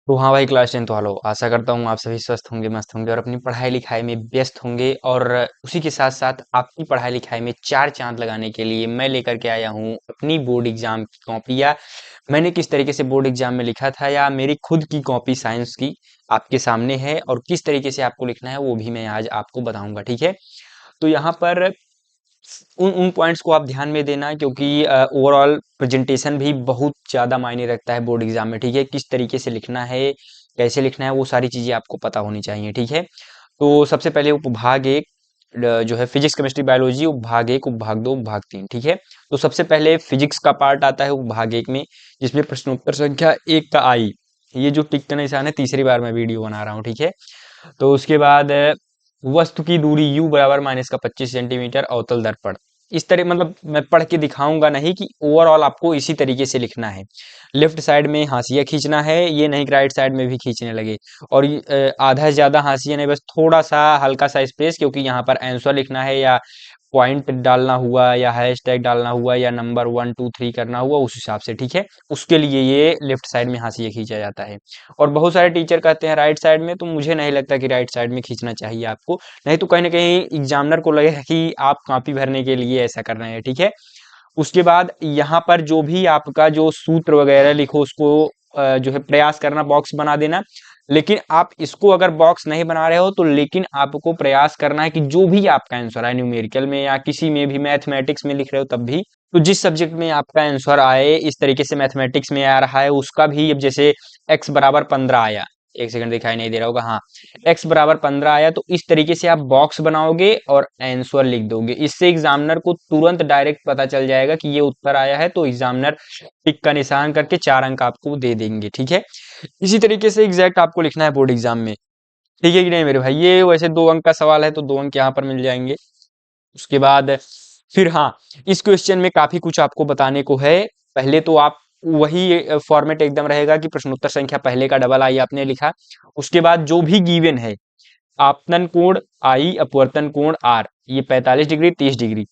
तो हाँ भाई, क्लास 10 वालों, आशा करता हूँ आप सभी स्वस्थ होंगे, मस्त होंगे और अपनी पढ़ाई लिखाई में व्यस्त होंगे। और उसी के साथ साथ आपकी पढ़ाई लिखाई में चार चांद लगाने के लिए मैं लेकर के आया हूँ अपनी बोर्ड एग्जाम की कॉपी। या मैंने किस तरीके से बोर्ड एग्जाम में लिखा था, या मेरी खुद की कॉपी साइंस की आपके सामने है, और किस तरीके से आपको लिखना है वो भी मैं आज आपको बताऊंगा। ठीक है, तो यहाँ पर उन उन पॉइंट्स को आप ध्यान में देना, क्योंकि ओवरऑल प्रेजेंटेशन भी बहुत ज़्यादा मायने रखता है बोर्ड एग्जाम में। ठीक है, किस तरीके से लिखना है, कैसे लिखना है, वो सारी चीज़ें आपको पता होनी चाहिए। ठीक है, तो सबसे पहले उपभाग एक, जो है फिजिक्स केमिस्ट्री बायोलॉजी, उपभाग एक, उपभाग दो, उपभाग तीन। ठीक है, तो सबसे पहले फिजिक्स का पार्ट आता है उपभाग एक में, जिसमें प्रश्नोत्तर संख्या एक का आई। ये जो टिक का निशान है, तीसरी बार मैं वीडियो बना रहा हूँ। ठीक है, तो उसके बाद वस्तु की दूरी u बराबर माइनस का 25 सेंटीमीटर अवतल दर्पण। इस तरह मतलब मैं पढ़ के दिखाऊंगा नहीं, कि ओवरऑल आपको इसी तरीके से लिखना है। लेफ्ट साइड में हाशिया खींचना है, ये नहीं कि राइट साइड में भी खींचने लगे। और आधा से ज्यादा हाशिया नहीं, बस थोड़ा सा हल्का सा स्पेस, क्योंकि यहाँ पर आंसर लिखना है, या पॉइंट डालना हुआ, या हैशटैग डालना हुआ, या नंबर 1 2 3 करना हुआ, उस हिसाब से। ठीक है, उसके लिए ये लेफ्ट साइड में हाशिया खींचा जाता है। और बहुत सारे टीचर कहते हैं राइट साइड में, तो मुझे नहीं लगता कि राइट साइड में खींचना चाहिए आपको। नहीं तो कहीं ना कहीं एग्जामिनर को लगेगा कि आप कॉपी भरने के लिए ऐसा कर रहे हैं। ठीक है, उसके बाद यहाँ पर जो भी आपका जो सूत्र वगैरह लिखो, उसको जो है प्रयास करना बॉक्स बना देना। लेकिन आप इसको अगर बॉक्स नहीं बना रहे हो, तो लेकिन आपको प्रयास करना है कि जो भी आपका आंसर आए, न्यूमेरिकल में या किसी में भी, मैथमेटिक्स में लिख रहे हो तब भी, तो जिस सब्जेक्ट में आपका आंसर आए, इस तरीके से मैथमेटिक्स में आ रहा है उसका भी, अब जैसे x बराबर 15 आया, एक सेकंड दिखाई नहीं दे रहा होगा, हाँ, x बराबर 15 आया, तो इस तरीके से आप बॉक्स बनाओगे और आंसर लिख दोगे। इससे एग्जामिनर को तुरंत डायरेक्ट पता चल जाएगा कि ये उत्तर आया है, तो एग्जामिनर टिक का निशान करके 4 अंक आपको दे देंगे। ठीक है, इसी तरीके से एग्जैक्ट आपको लिखना है बोर्ड एग्जाम में। ठीक है कि नहीं मेरे भाई? ये वैसे 2 अंक का सवाल है, तो 2 अंक यहाँ पर मिल जाएंगे। उसके बाद फिर हाँ, इस क्वेश्चन में काफी कुछ आपको बताने को है। पहले तो आप वही फॉर्मेट एकदम रहेगा कि प्रश्नोत्तर संख्या पहले का डबल आई आपने लिखा। उसके बाद जो भी गिवन है, आपतन कोण आई, अपवर्तन कोण आर, ये 45 डिग्री, 30 डिग्री,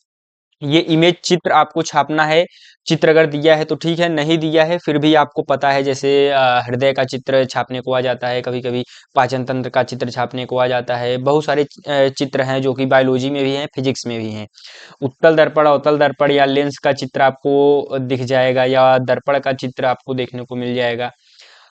ये इमेज चित्र आपको छापना है। चित्र अगर दिया है तो ठीक है, नहीं दिया है फिर भी आपको पता है, जैसे हृदय का चित्र छापने को आ जाता है, कभी कभी पाचन तंत्र का चित्र छापने को आ जाता है। बहुत सारे चित्र हैं जो कि बायोलॉजी में भी हैं, फिजिक्स में भी हैं। उत्तल दर्पण, अवतल दर्पण, या लेंस का चित्र आपको दिख जाएगा, या दर्पण का चित्र आपको देखने को मिल जाएगा।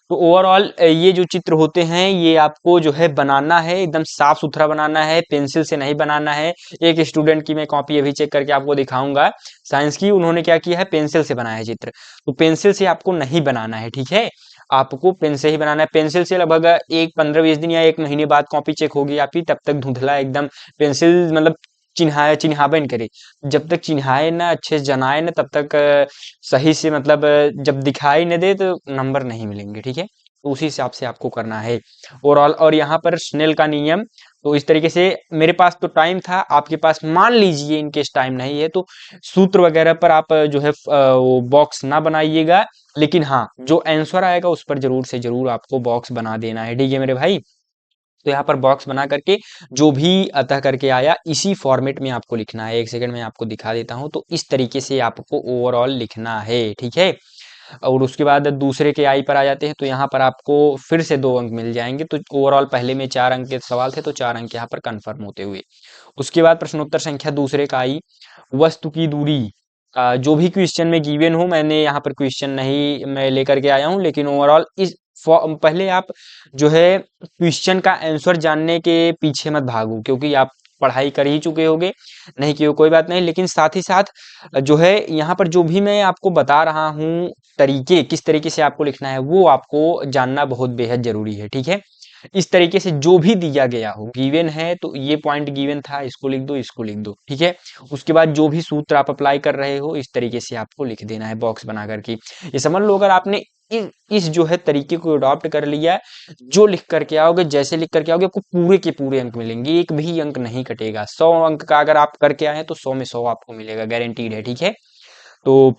तो ओवरऑल ये जो चित्र होते हैं, ये आपको जो है बनाना है, एकदम साफ सुथरा बनाना है, पेंसिल से नहीं बनाना है। एक स्टूडेंट की मैं कॉपी अभी चेक करके आपको दिखाऊंगा, साइंस की, उन्होंने क्या किया है, पेंसिल से बनाया है चित्र। तो पेंसिल से आपको नहीं बनाना है। ठीक है, आपको पेन से ही बनाना है। पेंसिल से लगभग एक 15 20 दिन या 1 महीने बाद कॉपी चेक होगी आपकी, तब तक धुंधला एकदम, पेंसिल मतलब चिन्हाए चिन्हावे न करे। जब तक चिन्हाए ना, अच्छे से जनाए ना, तब तक सही से मतलब जब दिखाई न दे तो नंबर नहीं मिलेंगे। ठीक है, तो उसी हिसाब से आपको करना है ओवरऑल। और यहाँ पर स्नेल का नियम, तो इस तरीके से, मेरे पास तो टाइम था, आपके पास मान लीजिए इनकेस टाइम नहीं है, तो सूत्र वगैरह पर आप जो है वो बॉक्स ना बनाइएगा। लेकिन हाँ, जो आंसर आएगा उस पर जरूर से जरूर आपको बॉक्स बना देना है। ठीक है मेरे भाई, तो यहाँ पर बॉक्स बना करके जो भी अतः करके आया, इसी फॉर्मेट में आपको लिखना है। एक सेकंड में आपको दिखा देता हूँ, तो इस तरीके से आपको ओवरऑल लिखना है। ठीक है, और उसके बाद दूसरे के आई पर आ जाते हैं, तो यहाँ पर आपको फिर से 2 अंक मिल जाएंगे। तो ओवरऑल पहले में 4 अंक के सवाल थे, तो 4 अंक यहाँ पर कंफर्म होते हुए। उसके बाद प्रश्नोत्तर संख्या दूसरे का आई, वस्तु की दूरी। जो भी क्वेश्चन में गिवन हो, मैंने यहाँ पर क्वेश्चन नहीं मैं लेकर के आया हूँ, लेकिन ओवरऑल इस पहले आप जो है क्वेश्चन का आंसर जानने के पीछे मत भागो, क्योंकि आप पढ़ाई कर ही चुके होगे। नहीं कि कोई बात नहीं, लेकिन साथ ही साथ जो है यहाँ पर जो भी मैं आपको बता रहा हूँ तरीके, किस तरीके से आपको लिखना है, वो आपको जानना बहुत बेहद जरूरी है। ठीक है, इस तरीके से जो भी दिया गया हो, गिवन है तो ये पॉइंट गिवन था, इसको लिख दो, इसको लिख दो। ठीक है, उसके बाद जो भी सूत्र आप अप्लाई कर रहे हो, इस तरीके से आपको लिख देना है बॉक्स बना करके। ये समझ लो, अगर आपने इस जो है तरीके को अडॉप्ट कर लिया, जो लिख करके आओगे, जैसे लिख करके आओगे, आपको पूरे के पूरे अंक मिलेंगे, एक भी अंक नहीं कटेगा। 100 अंक का अगर आप करके आए तो 100 में 100 आपको मिलेगा, गारंटीड है। ठीक है, तो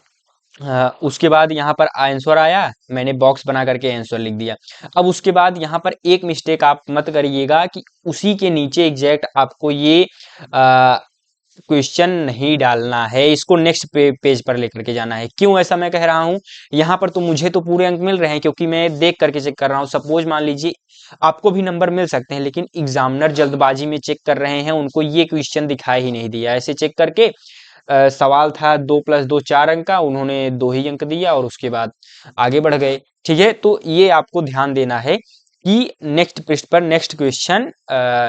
उसके बाद यहाँ पर आंसर आया, मैंने बॉक्स बना करके आंसर लिख दिया। अब उसके बाद यहाँ पर एक मिस्टेक आप मत करिएगा, कि उसी के नीचे एग्जैक्ट आपको ये क्वेश्चन नहीं डालना है, इसको नेक्स्ट पेज पर लेकर के जाना है। क्यों ऐसा मैं कह रहा हूं? यहाँ पर तो मुझे तो पूरे अंक मिल रहे हैं क्योंकि मैं देख करके चेक कर रहा हूँ। सपोज मान लीजिए आपको भी नंबर मिल सकते हैं, लेकिन एग्जामिनर जल्दबाजी में चेक कर रहे हैं, उनको ये क्वेश्चन दिखाई ही नहीं दिया। ऐसे चेक करके सवाल था 2+2 4 अंक का, उन्होंने 2 ही अंक दिया और उसके बाद आगे बढ़ गए। ठीक है, तो ये आपको ध्यान देना है कि नेक्स्ट पृष्ठ पर नेक्स्ट क्वेश्चन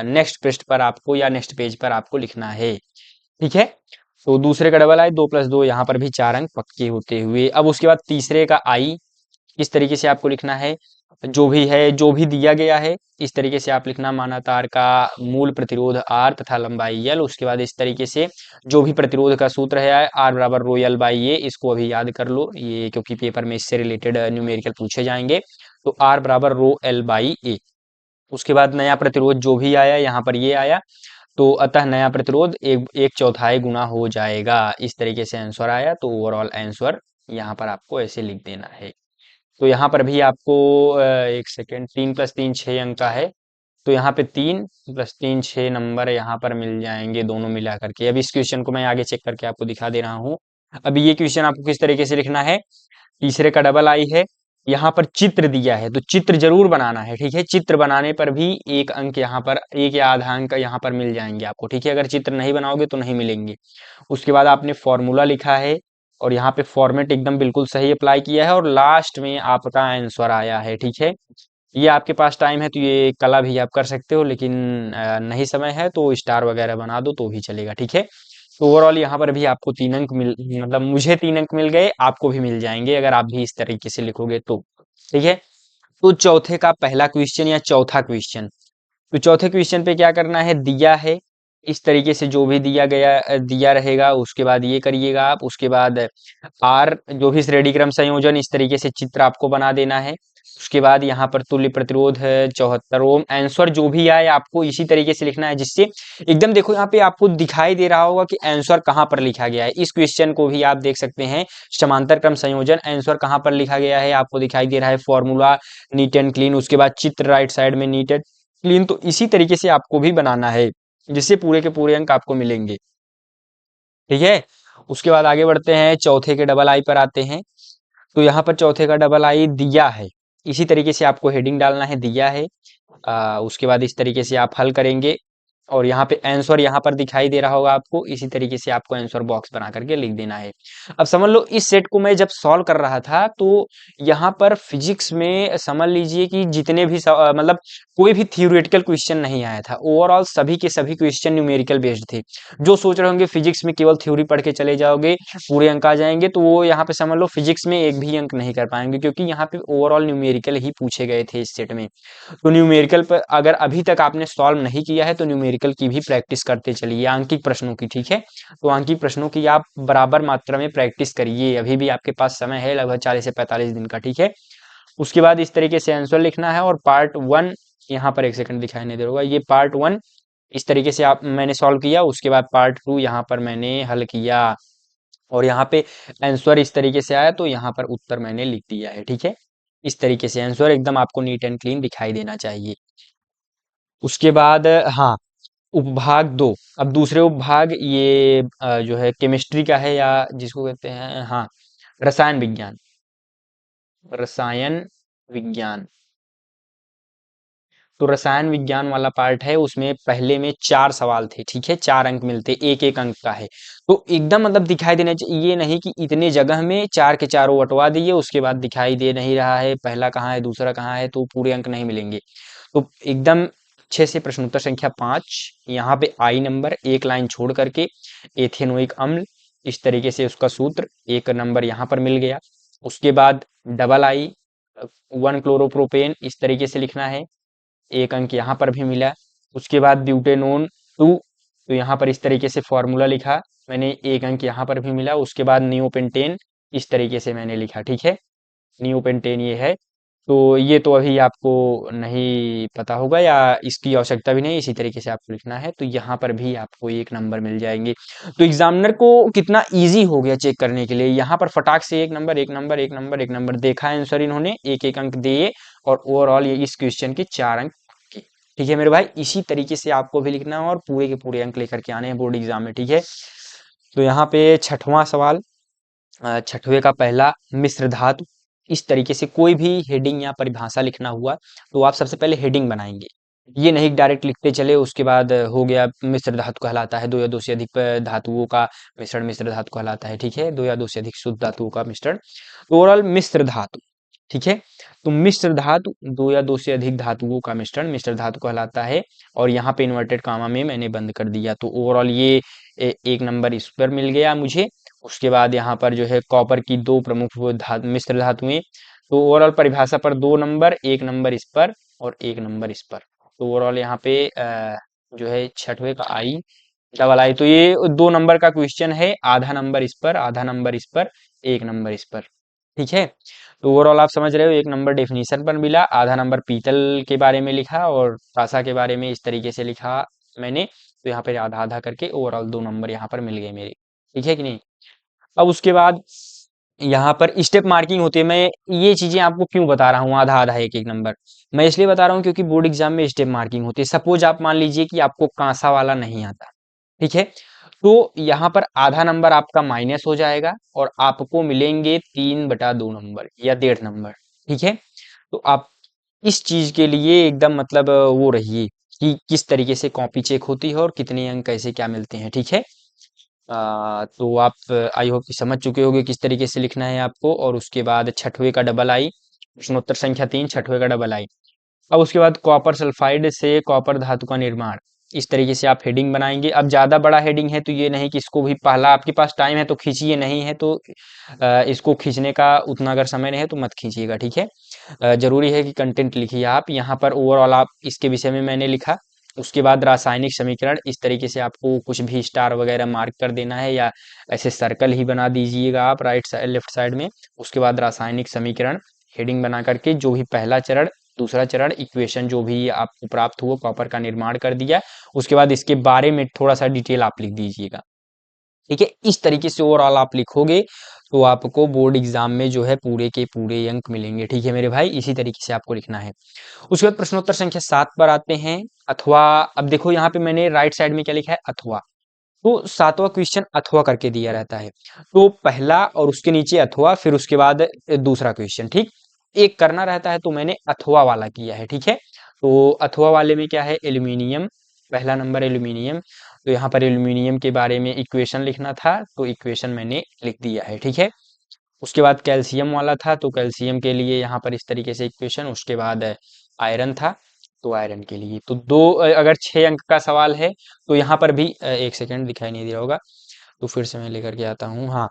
नेक्स्ट पृष्ठ पर आपको या नेक्स्ट पेज पर आपको लिखना है। ठीक है, तो दूसरे का डबल आई, 2+2, यहाँ पर भी 4 अंक पक्के होते हुए। अब उसके बाद तीसरे का आई, इस तरीके से आपको लिखना है। जो भी है, जो भी दिया गया है, इस तरीके से आप लिखना। माना तार का मूल प्रतिरोध R तथा लंबाई L। उसके बाद इस तरीके से जो भी प्रतिरोध का सूत्र है R बराबर रो L बाई ए, इसको अभी याद कर लो, ये क्योंकि पेपर में इससे रिलेटेड न्यूमेरिकल पूछे जाएंगे। तो R बराबर रो L बाई ए। उसके बाद नया प्रतिरोध जो भी आया यहाँ पर ये आया, तो अतः नया प्रतिरोध एक चौथाई गुना हो जाएगा। इस तरीके से आंसर आया, तो ओवरऑल आंसर यहाँ पर आपको ऐसे लिख देना है। तो यहाँ पर भी आपको एक सेकेंड, 3+3 6 अंक का है, तो यहाँ पे 3+3 6 नंबर यहाँ पर मिल जाएंगे दोनों मिला करके। अब इस क्वेश्चन को मैं आगे चेक करके आपको दिखा दे रहा हूँ। अभी ये क्वेश्चन आपको किस तरीके से लिखना है? तीसरे का डबल आई है, यहाँ पर चित्र दिया है तो चित्र जरूर बनाना है। ठीक है, चित्र बनाने पर भी एक अंक यहाँ पर, एक या आधा अंक यहाँ पर मिल जाएंगे आपको। ठीक है, अगर चित्र नहीं बनाओगे तो नहीं मिलेंगे। उसके बाद आपने फॉर्मूला लिखा है और यहाँ पे फॉर्मेट एकदम बिल्कुल सही अप्लाई किया है और लास्ट में आपका आंसर आया है। ठीक है, ये आपके पास टाइम है तो ये कला भी आप कर सकते हो, लेकिन नहीं समय है तो स्टार वगैरह बना दो तो भी चलेगा। ठीक है, तो ओवरऑल यहाँ पर भी आपको 3 अंक मिल, मतलब मुझे 3 अंक मिल गए, आपको भी मिल जाएंगे अगर आप भी इस तरीके से लिखोगे तो। ठीक है, तो चौथे का पहला क्वेश्चन या चौथा क्वेश्चन, तो चौथे क्वेश्चन पे क्या करना है? दिया है इस तरीके से, जो भी दिया गया दिया रहेगा उसके बाद ये करिएगा आप। उसके बाद आर जो भी श्रेणी क्रम संयोजन, इस तरीके से चित्र आपको बना देना है। उसके बाद यहाँ पर तुल्य प्रतिरोध है 74 ओम। आंसर जो भी आए आपको इसी तरीके से लिखना है, जिससे एकदम देखो यहाँ पे आपको दिखाई दे रहा होगा कि आंसर कहाँ पर लिखा गया है। इस क्वेश्चन को भी आप देख सकते हैं, समांतर क्रम संयोजन, आंसर कहाँ पर लिखा गया है आपको दिखाई दे रहा है, फॉर्मूला नीट एंड क्लीन। उसके बाद चित्र राइट साइड में नीट एंड क्लीन। तो इसी तरीके से आपको भी बनाना है, जिससे पूरे के पूरे अंक आपको मिलेंगे। ठीक है, उसके बाद आगे बढ़ते हैं, चौथे के डबल आई पर आते हैं। तो यहाँ पर चौथे का डबल आई दिया है, इसी तरीके से आपको हेडिंग डालना है, दिया है। उसके बाद इस तरीके से आप हल करेंगे और यहाँ पे आंसर यहाँ पर दिखाई दे रहा होगा आपको, इसी तरीके से आपको आंसर बॉक्स बना करके लिख देना है। अब समझ लो इस सेट को मैं जब सॉल्व कर रहा था तो यहाँ पर फिजिक्स में समझ लीजिए कि जितने भी मतलब कोई भी थियोरेटिकल क्वेश्चन नहीं आया था। ओवरऑल सभी के सभी क्वेश्चन न्यूमेरिकल बेस्ड थे। जो सोच रहे होंगे फिजिक्स में केवल थ्योरी पढ़ के चले जाओगे पूरे अंक आ जाएंगे, तो वो यहाँ पे समझ लो फिजिक्स में एक भी अंक नहीं कर पाएंगे, क्योंकि यहाँ पे ओवरऑल न्यूमेरिकल ही पूछे गए थे इस सेट में। तो न्यूमेरिकल पर अगर अभी तक आपने सॉल्व नहीं किया है तो न्यूमेरिकल की भी प्रैक्टिस करते चलिए, आंकिक प्रश्नों की। ठीक है, तो आंकिक प्रश्नों की आप बराबर मात्रा में प्रैक्टिस करिए, अभी भी आपके पास समय है लगभग 40 से 45 दिन का। ठीक है, उसके बाद इस तरीके से आंसर लिखना है और पार्ट 1 यहाँ पर, एक सेकंड दिखाई नहीं दे रहा होगा, ये पार्ट 1 इस तरीके से आप मैंने सॉल्व किया। उसके बाद पार्ट 2 यहाँ पर मैंने हल किया और यहाँ पे आंसर इस तरीके से आया, तो यहाँ पर उत्तर मैंने लिख दिया है। ठीक है, इस तरीके से आंसर एकदम आपको नीट एंड क्लीन दिखाई देना चाहिए। उसके बाद हाँ, उपभाग 2। अब दूसरे उपभाग ये जो है केमिस्ट्री का है, या जिसको कहते हैं हाँ रसायन विज्ञान, रसायन विज्ञान। तो रसायन विज्ञान वाला पार्ट है, उसमें पहले में 4 सवाल थे। ठीक है, 4 अंक मिलते, एक एक अंक का है। तो एकदम मतलब दिखाई देना चाहिए, ये नहीं कि इतने जगह में 4 के चारों बंटवा दिए उसके बाद दिखाई दे नहीं रहा है पहला कहाँ है दूसरा कहाँ है, तो पूरे अंक नहीं मिलेंगे। तो एकदम अच्छे से प्रश्नोत्तर संख्या 5, यहाँ पे आई नंबर एक लाइन छोड़ करके एथेनोइक अम्ल, इस तरीके से उसका सूत्र, एक नंबर यहाँ पर मिल गया। उसके बाद डबल आई 1 क्लोरोप्रोपेन, इस तरीके से लिखना है, एक अंक यहाँ पर भी मिला। उसके बाद ब्यूटेनोन 2, तो यहाँ पर इस तरीके से फॉर्मूला लिखा मैंने, एक अंक यहाँ पर भी मिला। उसके बाद नियोपेंटेन, इस तरीके से मैंने लिखा। ठीक है, नियोपेंटेन ये है। तो ये तो अभी आपको नहीं पता होगा या इसकी आवश्यकता भी नहीं, इसी तरीके से आपको लिखना है, तो यहाँ पर भी आपको एक नंबर मिल जाएंगे। तो एग्जामिनर को कितना इजी हो गया चेक करने के लिए, यहाँ पर फटाक से एक नंबर एक नंबर एक नंबर एक नंबर देखा आंसर, इन्होंने एक एक अंक दिए और ओवरऑल ये इस क्वेश्चन के 4 अंक। ठीक है मेरे भाई, इसी तरीके से आपको भी लिखना है और पूरे के पूरे अंक लेकर के आने हैं बोर्ड एग्जाम में, ठीक है। तो यहाँ पे छठवां सवाल, छठवें का पहला, मिश्र धातु। इस तरीके से कोई भी हेडिंग या परिभाषा लिखना हुआ तो आप सबसे पहले हेडिंग बनाएंगे, ये नहीं डायरेक्ट लिखते चले उसके बाद हो गया मिश्र धातु कहलाता है, दो या दो से अधिक धातुओं का मिश्रण मिश्र धातु कहलाता है, ठीक है, दो या दो से अधिक शुद्ध धातुओं का मिश्रण, ओवरऑल मिश्र धातु, ठीक है। तो मिश्र धातु दो या दो से अधिक धातुओं का मिश्रण मिश्र धातु कहलाता है। और यहाँ पे इन्वर्टेड कामा में मैंने बंद कर दिया, तो ओवरऑल ये एक नंबर इस पर मिल गया मुझे। उसके बाद यहाँ पर जो है कॉपर की दो प्रमुख मिश्र धातुएं, तो ओवरऑल परिभाषा पर 2 नंबर, 1 नंबर इस पर और 1 नंबर इस पर। तो ओवरऑल यहाँ पे जो है छठवें का आई डबल आई, तो ये 2 नंबर का क्वेश्चन है, आधा नंबर इस पर, आधा नंबर इस पर, 1 नंबर इस पर, ठीक है। तो ओवरऑल आप समझ रहे हो, 1 नंबर डेफिनेशन पर मिला, आधा नंबर पीतल के बारे में लिखा और कांसा के बारे में इस तरीके से लिखा मैंने। तो यहाँ पे आधा आधा करके ओवरऑल 2 नंबर यहाँ पर मिल गए मेरे, ठीक है कि नहीं। अब उसके बाद यहाँ पर स्टेप मार्किंग होती है, मैं ये चीजें आपको क्यों बता रहा हूँ, आधा आधा एक एक नंबर, मैं इसलिए बता रहा हूँ क्योंकि बोर्ड एग्जाम में स्टेप मार्किंग होती है। सपोज आप मान लीजिए कि आपको कांसा वाला नहीं आता, ठीक है, तो यहाँ पर आधा नंबर आपका माइनस हो जाएगा और आपको मिलेंगे 3/2 नंबर या 1.5 नंबर, ठीक है। तो आप इस चीज के लिए एकदम मतलब वो रहिए कि किस तरीके से कॉपी चेक होती है और कितने अंक कैसे क्या मिलते हैं, ठीक है। तो आप आई होप कि समझ चुके होंगे किस तरीके से लिखना है आपको। और उसके बाद छठवें का डबल आई, प्रश्नोत्तर संख्या 3, छठवें का डबल आई। अब उसके बाद कॉपर सल्फाइड से कॉपर धातु का निर्माण, इस तरीके से आप हेडिंग बनाएंगे। अब ज्यादा बड़ा हेडिंग है तो ये नहीं कि इसको भी पहला, आपके पास टाइम है तो खींचिए, नहीं है तो इसको खींचने का उतना अगर समय नहीं है तो मत खींचिएगा, ठीक है। जरूरी है कि कंटेंट लिखिए आप यहाँ पर, ओवरऑल आप इसके विषय में मैंने लिखा। उसके बाद रासायनिक समीकरण, इस तरीके से आपको कुछ भी स्टार वगैरह मार्क कर देना है या ऐसे सर्कल ही बना दीजिएगा आप राइट साइड लेफ्ट साइड में। उसके बाद रासायनिक समीकरण हेडिंग बना करके जो भी पहला चरण दूसरा चरण इक्वेशन जो भी आपको प्राप्त हुआ, कॉपर का निर्माण कर दिया। उसके बाद इसके बारे में थोड़ा सा डिटेल आप लिख दीजिएगा, ठीक है। इस तरीके से ओवरऑल आप लिखोगे तो आपको बोर्ड एग्जाम में जो है पूरे के पूरे अंक मिलेंगे, ठीक है मेरे भाई, इसी तरीके से आपको लिखना है। उसके बाद प्रश्नोत्तर संख्या 7 पर आते हैं, अथवा। अब देखो यहाँ पे मैंने राइट साइड में क्या लिखा है, अथवा। तो सातवां क्वेश्चन अथवा करके दिया रहता है, तो पहला और उसके नीचे अथवा, फिर उसके बाद दूसरा क्वेश्चन, ठीक, एक करना रहता है, तो मैंने अथवा वाला किया है, ठीक है। तो अथवा वाले में क्या है, एल्यूमिनियम, पहला नंबर एल्यूमिनियम। तो यहाँ पर एल्यूमिनियम के बारे में इक्वेशन लिखना था, तो इक्वेशन मैंने लिख दिया है, ठीक है। उसके बाद कैल्शियम वाला था, तो कैल्शियम के लिए यहाँ पर इस तरीके से इक्वेशन। उसके बाद आयरन था, तो आयरन के लिए तो अगर 6 अंक का सवाल है तो यहाँ पर भी एक सेकंड दिखाई नहीं दे रहा होगा, तो फिर से मैं लेकर के आता हूँ। हाँ,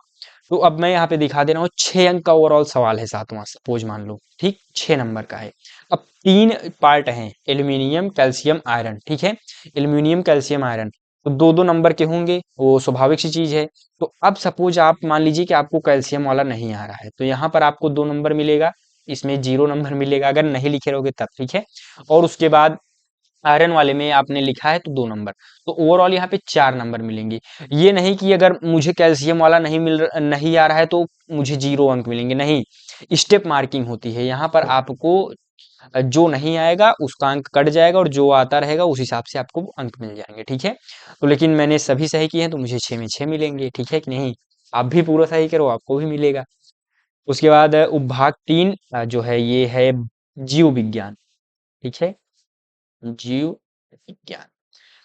तो अब मैं यहाँ पे दिखा दे रहा हूँ, 6 अंक का ओवरऑल सवाल है, सातवां सपोज मान लो, ठीक, 6 नंबर का है। अब 3 पार्ट हैं, एल्यूमिनियम कैल्शियम आयरन, ठीक है। एल्यूमिनियम कैल्शियम आयरन तो 2-2 नंबर के होंगे, वो स्वाभाविक सी चीज है। तो अब सपोज आप मान लीजिए कि आपको कैल्शियम वाला नहीं आ रहा है, तो यहाँ पर आपको 2 नंबर मिलेगा, इसमें 0 नंबर मिलेगा अगर नहीं लिखे रहोगे तब, ठीक है। और उसके बाद आयरन वाले में आपने लिखा है तो 2 नंबर, तो ओवरऑल यहाँ पे 4 नंबर मिलेंगे। ये नहीं कि अगर मुझे कैल्शियम वाला नहीं आ रहा है तो मुझे 0 अंक मिलेंगे, नहीं, स्टेप मार्किंग होती है यहाँ पर। आपको जो नहीं आएगा उसका अंक कट जाएगा और जो आता रहेगा उस हिसाब से आपको अंक मिल जाएंगे, ठीक है। तो लेकिन मैंने सभी सही किए हैं तो मुझे 6 में 6 मिलेंगे, ठीक है कि नहीं। आप भी पूरा सही करो, आपको भी मिलेगा। उसके बाद उपभाग 3 जो है ये है जीव विज्ञान, ठीक है, जीव विज्ञान।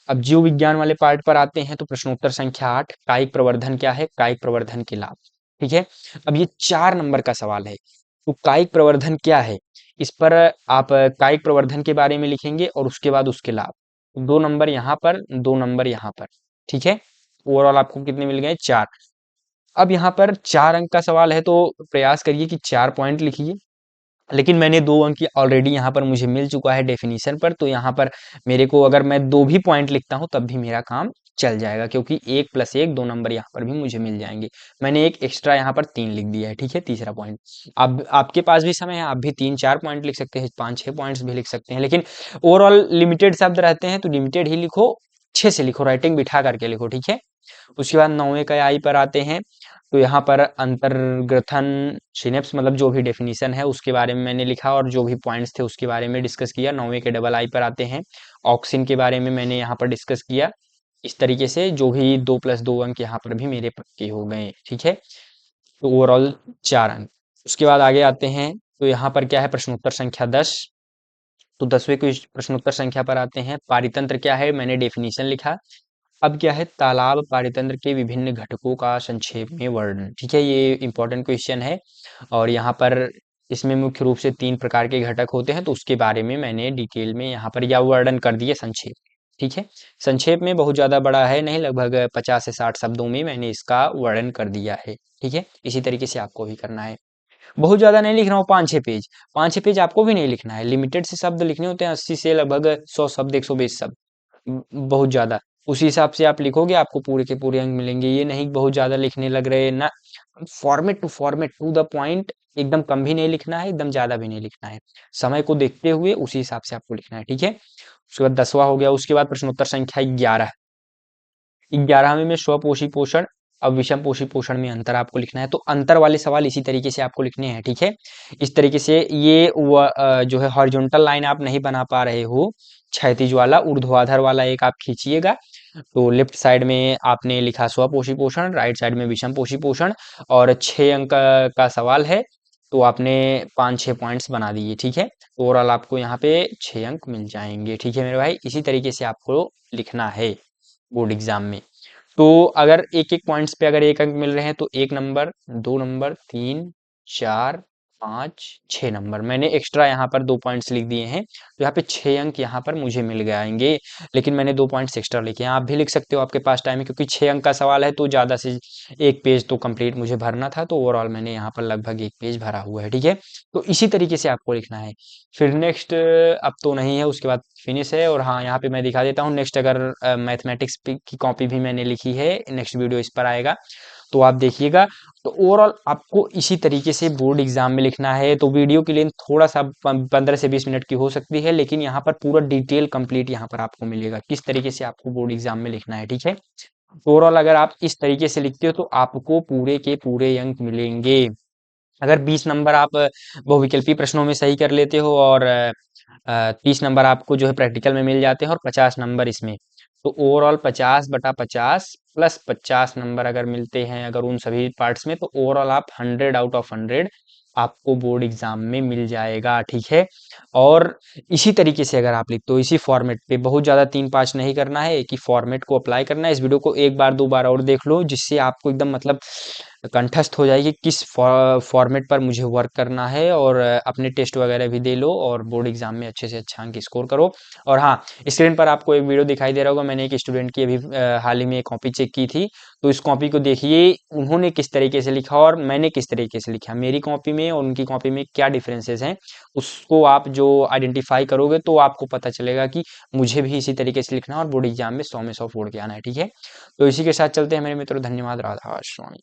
अब जीव विज्ञान वाले पार्ट पर आते हैं, तो प्रश्नोत्तर संख्या 8, कायिक प्रवर्धन क्या है, कायिक प्रवर्धन के लाभ, ठीक है। अब ये 4 नंबर का सवाल है, तो कायिक प्रवर्धन क्या है, इस पर आप कायिक प्रवर्धन के बारे में लिखेंगे और उसके बाद उसके लाभ। 2 नंबर यहाँ पर, 2 नंबर यहाँ पर, ठीक है। ओवरऑल आपको कितने मिल गए, 4। अब यहाँ पर 4 अंक का सवाल है, तो प्रयास करिए कि 4 पॉइंट लिखिए। लेकिन मैंने 2 अंक ऑलरेडी यहाँ पर मुझे मिल चुका है डेफिनेशन पर, तो यहाँ पर मेरे को अगर मैं 2 भी पॉइंट लिखता हूँ तब भी मेरा काम चल जाएगा, क्योंकि 1+1 2 नंबर यहाँ पर भी मुझे मिल जाएंगे। मैंने एक एक्स्ट्रा यहाँ पर 3 लिख दिया है, ठीक है, तीसरा पॉइंट। अब आपके पास भी समय है, आप भी 3-4 पॉइंट लिख सकते हैं, 5-6 पॉइंट्स भी लिख सकते हैं, लेकिन ओवरऑल लिमिटेड शब्द रहते हैं तो लिमिटेड ही लिखो, अच्छे से लिखो, राइटिंग बिठा करके लिखो, ठीक है। उसके बाद 9वें का आई पर आते हैं, तो यहाँ पर अंतर्ग्रथन सिनेप्स मतलब जो भी डेफिनेशन है उसके बारे में मैंने लिखा और जो भी पॉइंट्स थे उसके बारे में डिस्कस किया। 9वें के डबल आई पर आते हैं, ऑक्सिन के बारे में मैंने यहाँ पर डिस्कस किया। इस तरीके से जो भी 2+2 अंक यहाँ पर भी मेरे पक्के हो गए, ठीक है। तो ओवरऑल 4 अंक। उसके बाद आगे आते हैं, तो यहाँ पर क्या है, प्रश्नोत्तर संख्या 10। तो 10वें क्वेश्चन प्रश्नोत्तर संख्या पर आते हैं। पारितंत्र क्या है, मैंने डेफिनेशन लिखा। अब क्या है, तालाब पारितंत्र के विभिन्न घटकों का संक्षेप में वर्णन, ठीक है। ये इंपॉर्टेंट क्वेश्चन है और यहाँ पर इसमें मुख्य रूप से 3 प्रकार के घटक होते हैं, तो उसके बारे में मैंने डिटेल में यहाँ पर या वर्णन कर दिए संक्षेप, ठीक है। संक्षेप में बहुत ज़्यादा बड़ा है नहीं, लगभग 50 से 60 शब्दों में मैंने इसका वर्णन कर दिया है, ठीक है। इसी तरीके से आपको भी करना है। बहुत ज़्यादा नहीं लिख रहा हूँ, 5-6 पेज, 5-6 पेज आपको भी नहीं लिखना है। लिमिटेड से शब्द लिखने होते हैं, 80 से लगभग 100 शब्द, 120 शब्द, बहुत ज़्यादा। उसी हिसाब से आप लिखोगे, आपको पूरे के पूरे अंक मिलेंगे। ये नहीं बहुत ज़्यादा लिखने लग रहे ना, फॉर्मेट टू द पॉइंट, एकदम कम भी नहीं लिखना है, एकदम ज़्यादा भी नहीं लिखना है। समय को देखते हुए उसी हिसाब से आपको लिखना है, ठीक है। उसके बाद 10वां हो गया। उसके बाद प्रश्नोत्तर संख्या 11। 11वें में स्वपोषी पोषण और विषम पोषी पोषण में अंतर आपको लिखना है। तो अंतर वाले सवाल इसी तरीके से आपको लिखने हैं, ठीक है। इस तरीके से ये जो है हॉरिजॉन्टल लाइन आप नहीं बना पा रहे हो, क्षैतिज वाला ऊर्ध्वाधर वाला एक आप खींचिएगा। तो लेफ्ट साइड में आपने लिखा स्वपोषी पोषण, राइट साइड में विषम पोषी पोषण, और 6 अंक का सवाल है, तो आपने 5-6 पॉइंट्स बना दिए, ठीक है। ओवरऑल आपको यहाँ पे 6 अंक मिल जाएंगे, ठीक है मेरे भाई। इसी तरीके से आपको लिखना है बोर्ड एग्जाम में। तो अगर एक एक पॉइंट्स पे अगर 1 अंक मिल रहे हैं, तो 1 नंबर, 2 नंबर, 3, 4, 5, 6 नंबर मैंने एक्स्ट्रा यहाँ पर 2 पॉइंट्स लिख दिए हैं, तो यहाँ पे 6 अंक यहाँ पर मुझे मिल जाएंगे। लेकिन मैंने 2 पॉइंट्स एक्स्ट्रा लिखे हैं, आप भी लिख सकते हो, आपके पास टाइम है, क्योंकि 6 अंक का सवाल है तो ज़्यादा से 1 पेज तो कंप्लीट मुझे भरना था, तो ओवरऑल मैंने यहाँ पर लगभग 1 पेज भरा हुआ है, ठीक है। तो इसी तरीके से आपको लिखना है। फिर नेक्स्ट अब तो नहीं है, उसके बाद फिनिश है। और हाँ, यहाँ पे मैं दिखा देता हूँ नेक्स्ट, अगर मैथमेटिक्स की कॉपी भी मैंने लिखी है, नेक्स्ट वीडियो इस पर आएगा, तो आप देखिएगा। तो ओवरऑल आपको इसी तरीके से बोर्ड एग्जाम में लिखना है। तो वीडियो की लेंथ थोड़ा सा 15 से 20 मिनट की हो सकती है, लेकिन यहाँ पर पूरा डिटेल कंप्लीट यहाँ पर आपको मिलेगा किस तरीके से आपको बोर्ड एग्जाम में लिखना है, ठीक है। ओवरऑल अगर आप इस तरीके से लिखते हो तो आपको पूरे के पूरे अंक मिलेंगे। अगर 20 नंबर आप बहुविकल्पी प्रश्नों में सही कर लेते हो और 30 नंबर आपको जो है प्रैक्टिकल में मिल जाते हैं और 50 नंबर इसमें, तो ओवरऑल 50/50 प्लस 50 नंबर अगर मिलते हैं अगर उन सभी पार्ट्स में, तो ओवरऑल आप 100 आउट ऑफ 100 आपको बोर्ड एग्जाम में मिल जाएगा, ठीक है। और इसी तरीके से अगर आप लिखते हो इसी फॉर्मेट पे, बहुत ज़्यादा 3-5 नहीं करना है, एक ही फॉर्मेट को अप्लाई करना है। इस वीडियो को एक बार 2 बार और देख लो, जिससे आपको एकदम मतलब कंठस्थ हो जाएगी किस फॉर्मेट पर मुझे वर्क करना है। और अपने टेस्ट वगैरह भी दे लो और बोर्ड एग्जाम में अच्छे से अच्छा अंक स्कोर करो। और हाँ, स्क्रीन पर आपको एक वीडियो दिखाई दे रहा होगा, मैंने एक स्टूडेंट की अभी हाल ही में एक कॉपी चेक की थी, तो इस कॉपी को देखिए उन्होंने किस तरीके से लिखा और मैंने किस तरीके से लिखा, मेरी कॉपी में और उनकी कॉपी में क्या डिफरेंसेस हैं, उसको आप जो आइडेंटिफाई करोगे तो आपको पता चलेगा कि मुझे भी इसी तरीके से लिखना है और बोर्ड एग्जाम में 100 में 100 फोड़ के आना है, ठीक है। तो इसी के साथ चलते हैं मेरे मित्रों, धन्यवाद, राधा स्वामी।